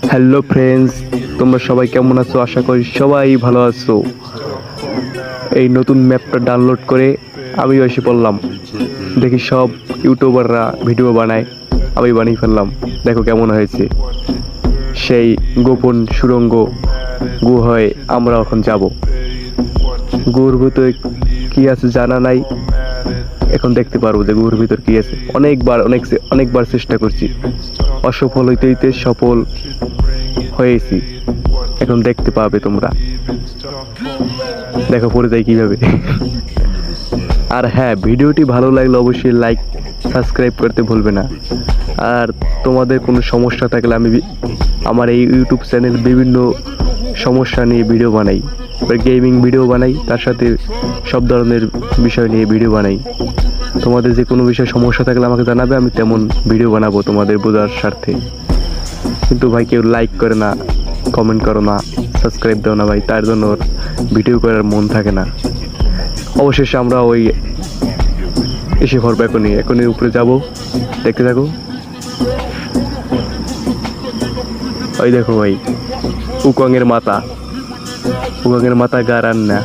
Hello friends, তোমরা সবাই কেমন আছো? আশা করি সবাই ভালো আছো। এই নতুন ম্যাপটা ডাউনলোড করে আমি এসে পড়লাম। দেখি সব ইউটিউবাররা ভিডিও বানায়, আমি বানিয়ে ফেললাম। দেখো কেমন হয়েছে। সেই গোপন সুড়ঙ্গ গুহায় আমরা এখন যাব। গুহার ভিতরে কি আছে জানা নাই, এখন দেখতে পারবো যে গুহার ভিতর কি আছে। অনেকবার চেষ্টা করছি, অসফল হইতে হইতে সফল হয়েছি। এখন দেখতে পাবে তোমরা, দেখো পড়ে যায় কিভাবে। আর হ্যাঁ, ভিডিওটি ভালো লাগলে অবশ্যই লাইক সাবস্ক্রাইব করতে ভুলবে না। আর তোমাদের কোনো সমস্যা থাকলে আমার এই ইউটিউব চ্যানেল বিভিন্ন সমস্যা নিয়ে ভিডিও বানাই, গেমিং ভিডিও বানাই, তার সাথে সব ধরনের বিষয় নিয়ে ভিডিও বানাই। তোমাদের যে কোনো বিষয়ে সমস্যা থাকলে আমাকে জানাবে, আমি তেমন ভিডিও বানাবো তোমাদের বোঝার স্বার্থে। কিন্তু ভাই কেউ লাইক করে না, কমেন্ট করো না, সাবস্ক্রাইব দাও না ভাই, তার জন্য ভিডিও করার মন থাকে না। অবশেষে আমরা ওই এসে পড়বো, এখনই উপরে যাব। দেখতে থাকো। ওই দেখো ভাই, উকংয়ের মাথা গারান না।